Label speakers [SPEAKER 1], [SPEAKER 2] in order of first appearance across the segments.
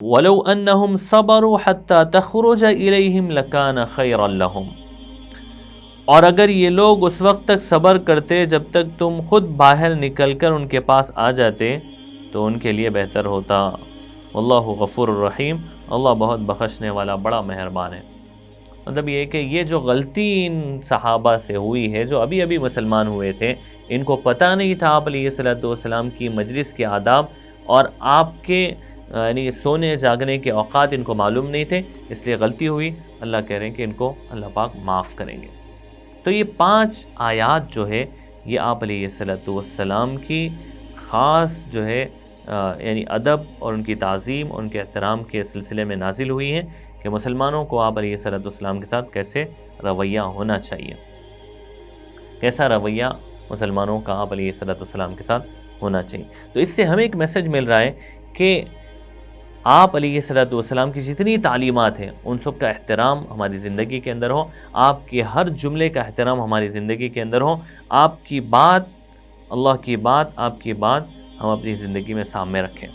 [SPEAKER 1] وَلَوْ أَنَّهُمْ صَبَرُوا حَتَّى تَخْرُجَ إِلَيْهِمْ لَكَانَ خَيْرًا لَهُمْ، اور اگر یہ لوگ اس وقت تک صبر کرتے جب تک تم خود باہر نکل کر ان کے پاس آ جاتے تو ان کے لیے بہتر ہوتا۔ واللہ غفور الرحیم، اللہ بہت بخشنے والا بڑا مہربان ہے۔ مطلب یہ کہ یہ جو غلطی ان صحابہ سے ہوئی ہے جو ابھی ابھی مسلمان ہوئے تھے، ان کو پتہ نہیں تھا آپ علیہ الصلوۃ والسلام کی مجلس کے آداب، اور آپ کے یعنی سونے جاگنے کے اوقات ان کو معلوم نہیں تھے، اس لیے غلطی ہوئی۔ اللہ کہہ رہے ہیں کہ ان کو اللہ پاک معاف کریں گے۔ تو یہ 5 آیات جو ہے یہ آپ علیہ الصلوۃ والسلام کی خاص جو ہے یعنی ادب اور ان کی تعظیم اور ان کے احترام کے سلسلے میں نازل ہوئی ہیں کہ مسلمانوں کو آپ علیہ الصلوۃ والسلام کے ساتھ کیسے رویہ ہونا چاہیے، کیسا رویہ مسلمانوں کا آپ علیہ الصلوۃ والسلام کے ساتھ ہونا چاہیے۔ تو اس سے ہمیں ایک میسج مل رہا ہے کہ آپ علیہ الصلوۃ والسلام کی جتنی تعلیمات ہیں ان سب کا احترام ہماری زندگی کے اندر ہو، آپ کے ہر جملے کا احترام ہماری زندگی کے اندر ہو، آپ کی بات، اللہ کی بات، آپ کی بات ہم اپنی زندگی میں سامنے رکھیں۔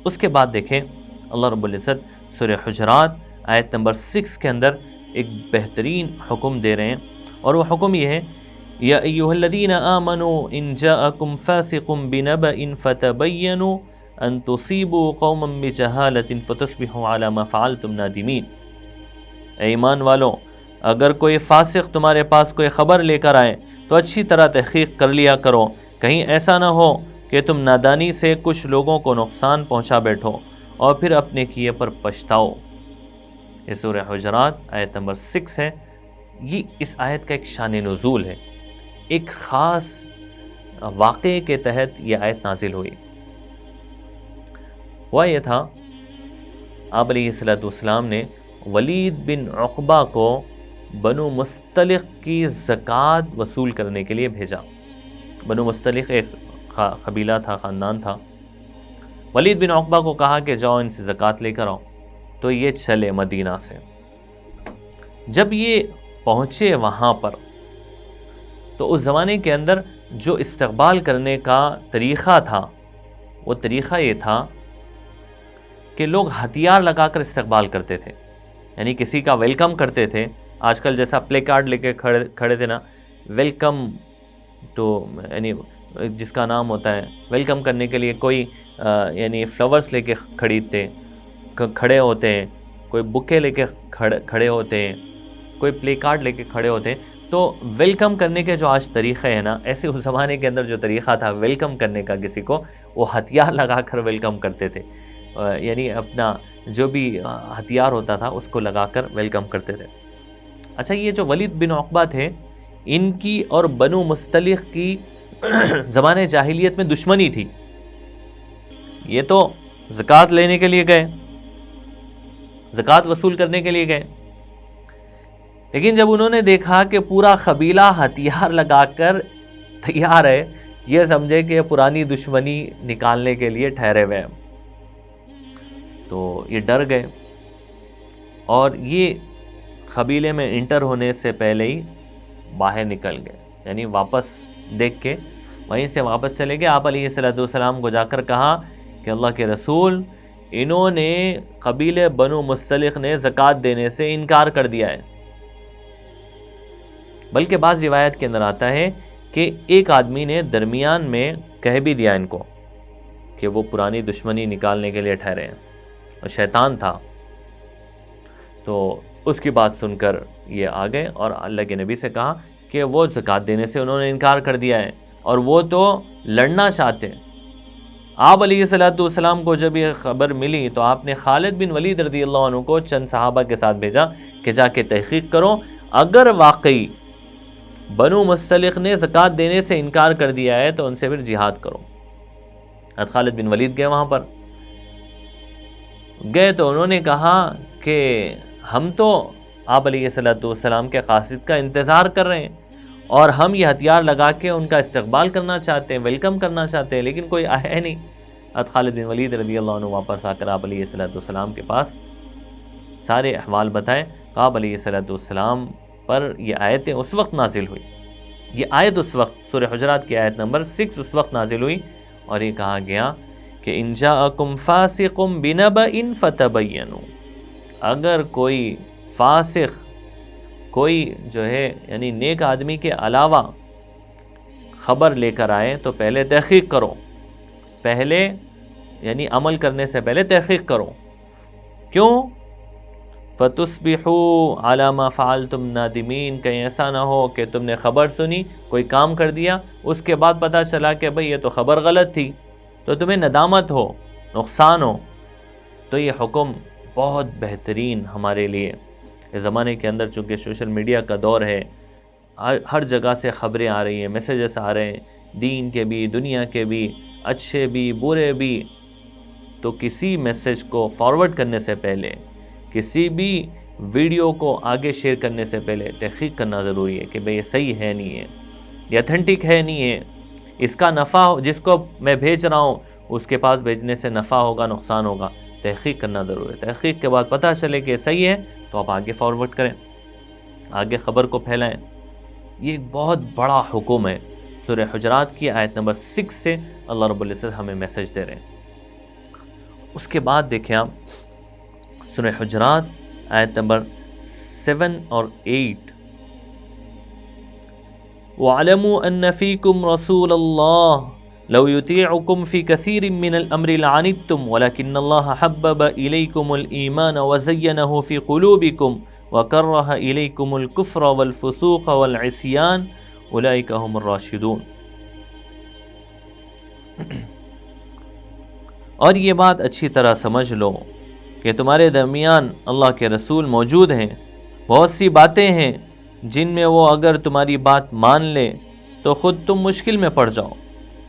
[SPEAKER 1] اس کے بعد دیکھیں اللہ رب العزت سورہ حجرات آیت نمبر 6 کے اندر ایک بہترین حکم دے رہے ہیں، اور وہ حکم یہ ہے یا ایھا الذین آمنوا ان جاءکم فاسق بنبأ فتبینوا ان تصیبوا قوما بجہالۃ فتصبحوا علی ما فعلتم نادمین۔ اے ایمان والو، اگر کوئی فاسق تمہارے پاس کوئی خبر لے کر آئے تو اچھی طرح تحقیق کر لیا کرو، کہیں ایسا نہ ہو کہ تم نادانی سے کچھ لوگوں کو نقصان پہنچا بیٹھو اور پھر اپنے کیے پر پچھتاؤ۔ یہ سورہ حجرات آیت نمبر 6 ہے۔ یہ اس آیت کا ایک شان نزول ہے، ایک خاص واقعے کے تحت یہ آیت نازل ہوئی۔ ہوا یہ تھا آپ علیہ الصلوۃ والسلام نے ولید بن عقبہ کو بنو مستلق کی زکوٰۃ وصول کرنے کے لیے بھیجا۔ بنو مستلق ایک قبیلہ تھا، خاندان تھا۔ ولید بن عقبہ کو کہا کہ جاؤ ان سے زکوٰۃ لے کر آؤ، تو یہ چلے مدینہ سے۔ جب یہ پہنچے وہاں پر تو اس زمانے کے اندر جو استقبال کرنے کا طریقہ تھا وہ طریقہ یہ تھا کہ لوگ ہتھیار لگا کر استقبال کرتے تھے، یعنی کسی کا ویلکم کرتے تھے۔ آج کل جیسا پلے کارڈ لے کے کھڑے تھے نا، ویلکم ٹو، یعنی جس کا نام ہوتا ہے ویلکم کرنے کے لیے کوئی یعنی فلاورز لے کے کھڑے ہوتے ہیں، کوئی بکے لے کے کھڑے ہوتے ہیں، کوئی پلے کارڈ لے کے کھڑے ہوتے ہیں۔ تو ویلکم کرنے کے جو آج طریقہ ہے نا، ایسے اس زمانے کے اندر جو طریقہ تھا ویلکم کرنے کا کسی کو، وہ ہتھیار لگا کر ویلکم کرتے تھے، یعنی اپنا جو بھی ہتھیار ہوتا تھا اس کو لگا کر ویلکم کرتے تھے۔ اچھا، یہ جو ولید بن عقبہ تھے، ان کی اور بنو مستلق کی زمانے جاہلیت میں دشمنی تھی۔ یہ تو زکوٰۃ لینے کے لیے گئے، زکوٰۃ وصول کرنے کے لیے گئے، لیکن جب انہوں نے دیکھا کہ پورا قبیلہ ہتھیار لگا کر تیار ہے، یہ سمجھے کہ پرانی دشمنی نکالنے کے لیے ٹھہرے ہوئے ہیں، تو یہ ڈر گئے اور یہ قبیلے میں انٹر ہونے سے پہلے ہی باہر نکل گئے، یعنی واپس دیکھ کے وہیں سے واپس چلے گئے۔ آپ علیہ الصلوۃ والسلام کو جا کر کہا کہ اللہ کے رسول، انہوں نے قبیلے بنو مستلق نے زکوٰۃ دینے سے انکار کر دیا ہے۔ بلکہ بعض روایت کے اندر آتا ہے کہ ایک آدمی نے درمیان میں کہہ بھی دیا ان کو کہ وہ پرانی دشمنی نکالنے کے لیے ٹھہرے ہیں، اور شیطان تھا۔ تو اس کی بات سن کر یہ آ گئے اور اللہ کے نبی سے کہا کہ وہ زکوٰۃ دینے سے انہوں نے انکار کر دیا ہے اور وہ تو لڑنا چاہتے ہیں۔ آپ علیہ الصلوۃ والسلام کو جب یہ خبر ملی تو آپ نے خالد بن ولید رضی اللہ عنہ کو چند صحابہ کے ساتھ بھیجا کہ جا کے تحقیق کرو، اگر واقعی بنو مستلق نے زکوٰۃ دینے سے انکار کر دیا ہے تو ان سے پھر جہاد کرو۔ خالد بن ولید گئے، وہاں پر گئے تو انہوں نے کہا کہ ہم تو آپ علیہ الصلوۃ والسلام کے قاصد کا انتظار کر رہے ہیں اور ہم یہ ہتھیار لگا کے ان کا استقبال کرنا چاہتے ہیں، ویلکم کرنا چاہتے ہیں، لیکن کوئی آیا ہے نہیں۔ خالد بن ولید رضی اللہ عنہ واپس آ کر آپ علیہ الصلوۃ والسلام کے پاس سارے احوال بتائے۔ آپ علیہ الصلوۃ والسلام پر یہ آیتیں اس وقت نازل ہوئی، یہ آیت اس وقت سورہ حجرات کی آیت نمبر 6 اس وقت نازل ہوئی، اور یہ کہا گیا کہ ان جاءکم فاسق بنبأ فتبینوا، اگر کوئی فاسق، کوئی جو ہے یعنی نیک آدمی کے علاوہ خبر لے کر آئے تو پہلے تحقیق کرو، پہلے یعنی عمل کرنے سے پہلے تحقیق کرو. کیوں؟ فَتُصْبِحُوا عَلَى مَا فَعَلْتُمْ نَادِمِينَ، کہیں ایسا نہ ہو کہ تم نے خبر سنی، کوئی کام کر دیا، اس کے بعد پتہ چلا کہ بھئی یہ تو خبر غلط تھی، تو تمہیں ندامت ہو، نقصان ہو. تو یہ حکم بہت بہترین ہمارے لیے اس زمانے کے اندر، چونکہ سوشل میڈیا کا دور ہے، ہر جگہ سے خبریں آ رہی ہیں، میسیجز آ رہے ہیں، دین کے بھی، دنیا کے بھی، اچھے بھی برے بھی. تو کسی میسیج کو فارورڈ کرنے سے پہلے، کسی بھی ویڈیو کو آگے شیئر کرنے سے پہلے تحقیق کرنا ضروری ہے کہ بھئی یہ صحیح ہے نہیں ہے، یہ اتھینٹک ہے نہیں ہے، اس کا نفع جس کو میں بھیج رہا ہوں اس کے پاس بھیجنے سے نفع ہوگا نقصان ہوگا. تحقیق کرنا ضروری ہے. تحقیق کے بعد پتہ چلے کہ صحیح ہے تو آپ آگے فارورڈ کریں، آگے خبر کو پھیلائیں. یہ ایک بہت بڑا حکم ہے. سورہ حجرات کی آیت نمبر 6 سے اللہ رب العزت ہمیں میسج دے رہے ہیں. اس کے بعد دیکھیں آپ سورہ حجرات آیت نمبر 7 اور 8، وَاعْلَمُوا أَنَّ فِيكُمْ رَسُولَ اللَّهِ لَوْ يُطِيعُكُمْ فِي كَثِيرٍ مِّنَ الْأَمْرِ لَعَنِتُّمْ وَلَكِنَّ اللَّهَ حَبَّبَ إِلَيْكُمُ الْإِيمَانَ وَزَيَّنَهُ فِي قُلُوبِكُمْ وَكَرَّهَ إِلَيْكُمُ الْكُفْرَ وَالْفُسُوقَ وَالْعِصْيَانَ أُولَئِكَ هُمُ الرَّاشِدُونَ. اور یہ بات اچھی طرح سمجھ لو کہ تمہارے درمیان اللہ کے رسول موجود ہیں، بہت سی باتیں ہیں جن میں وہ اگر تمہاری بات مان لے تو خود تم مشکل میں پڑ جاؤ،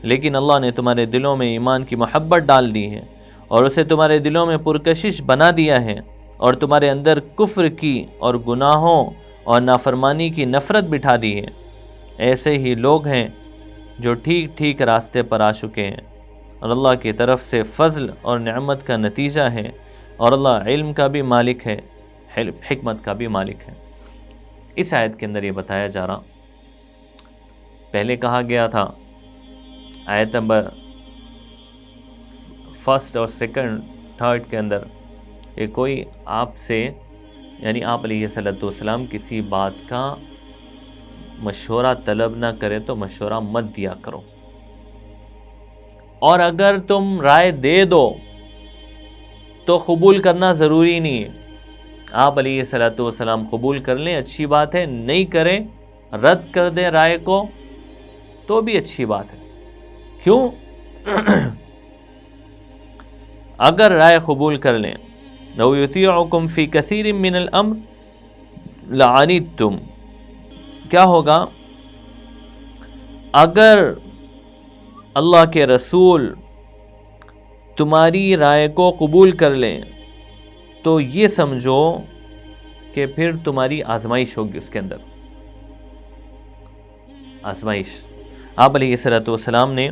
[SPEAKER 1] لیکن اللہ نے تمہارے دلوں میں ایمان کی محبت ڈال دی ہے اور اسے تمہارے دلوں میں پرکشش بنا دیا ہے، اور تمہارے اندر کفر کی اور گناہوں اور نافرمانی کی نفرت بٹھا دی ہے. ایسے ہی لوگ ہیں جو ٹھیک ٹھیک راستے پر آ چکے ہیں، اور اللہ کی طرف سے فضل اور نعمت کا نتیجہ ہے، اور اللہ علم کا بھی مالک ہے، حکمت کا بھی مالک ہے. اس آیت کے اندر یہ بتایا جا رہا، پہلے کہا گیا تھا آیت نمبر 1 اور 2 3 کے اندر کہ کوئی آپ سے یعنی آپ علیہ السلام کسی بات کا مشورہ طلب نہ کرے تو مشورہ مت دیا کرو، اور اگر تم رائے دے دو تو قبول کرنا ضروری نہیں ہے. آپ علیہ السلام قبول کر لیں اچھی بات ہے، نہیں کریں رد کر دیں رائے کو تو بھی اچھی بات ہے. کیوں؟ اگر رائے قبول کر لیں، لو یطیعکم فی کثیر من الامر لعنتم، کیا ہوگا اگر اللہ کے رسول تمہاری رائے کو قبول کر لیں تو یہ سمجھو کہ پھر تمہاری آزمائش ہوگی. اس کے اندر آزمائش. آپ علیہ السلام نے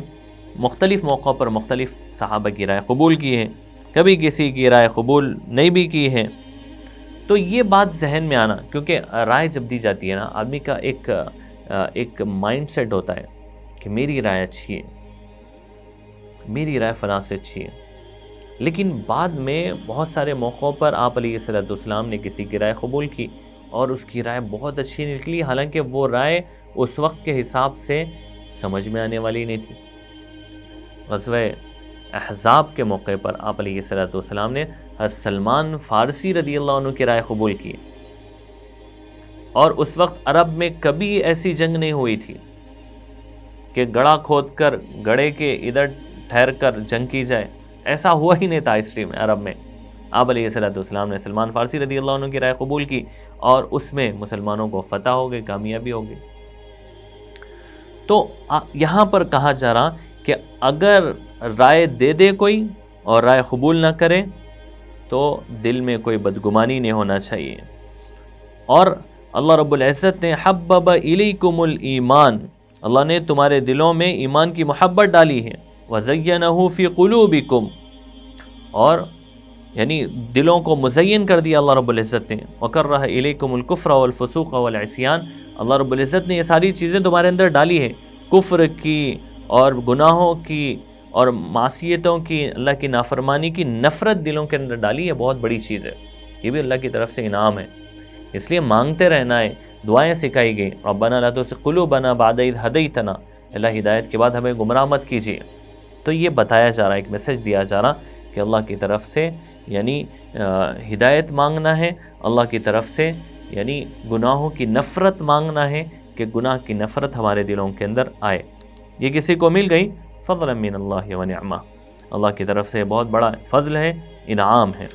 [SPEAKER 1] مختلف موقعوں پر مختلف صحابہ کی رائے قبول کی ہے، کبھی کسی کی رائے قبول نہیں بھی کی ہے. تو یہ بات ذہن میں آنا، کیونکہ رائے جب دی جاتی ہے نا، آدمی کا ایک مائنڈ سیٹ ہوتا ہے کہ میری رائے اچھی ہے، میری رائے فلاں سے اچھی ہے. لیکن بعد میں بہت سارے موقعوں پر آپ علیہ السلام نے کسی کی رائے قبول کی اور اس کی رائے بہت اچھی نکلی، حالانکہ وہ رائے اس وقت کے حساب سے سمجھ میں آنے والی نہیں تھی. غزوہ احزاب کے موقع پر آپ علیہ السلام نے حضرت سلمان فارسی رضی اللہ عنہ کی رائے قبول کی، اور اس وقت عرب میں کبھی ایسی جنگ نہیں ہوئی تھی کہ گڑھا کھود کر گڑھے کے ادھر ٹھہر کر جنگ کی جائے. ایسا ہوا ہی نہیں تھا ہسٹری میں عرب میں. آپ علیہ السلام نے سلمان فارسی رضی اللہ عنہ کی رائے قبول کی اور اس میں مسلمانوں کو فتح ہو گئی، کامیابی ہو گئی. تو یہاں پر کہا جا رہا کہ اگر رائے دے دے کوئی اور رائے قبول نہ کرے تو دل میں کوئی بدگمانی نہیں ہونا چاہیے. اور اللہ رب العزت نے حبب الیکم الایمان، اللہ نے تمہارے دلوں میں ایمان کی محبت ڈالی ہے. وزینہ فی قلوبکم، اور یعنی دلوں کو مزین کر دیا اللہ رب العزت نے. وکرہ الیکم الکفر والفسوق والعصیان، اللہ رب العزت نے یہ ساری چیزیں تمہارے اندر ڈالی ہے، کفر کی اور گناہوں کی اور معصیتوں کی، اللہ کی نافرمانی کی نفرت دلوں کے اندر ڈالی، یہ بہت بڑی چیز ہے، یہ بھی اللہ کی طرف سے انعام ہے۔ اس لیے مانگتے رہنا ہے، دعائیں سکھائی گئی، ربنا لا تزغ قلوبنا بعد اذ ہدیتنا، اللہ ہدایت کے بعد ہمیں گمراہ مت کیجیے۔ تو یہ بتایا جا رہا ہے، ایک میسج دیا جا رہا کہ اللہ کی طرف سے یعنی ہدایت مانگنا ہے، اللہ کی طرف سے یعنی گناہوں کی نفرت مانگنا ہے کہ گناہ کی نفرت ہمارے دلوں کے اندر آئے۔ یہ کسی کو مل گئی فضلا من اللہ و نعمہ، اللہ کی طرف سے بہت بڑا فضل ہے، انعام ہے۔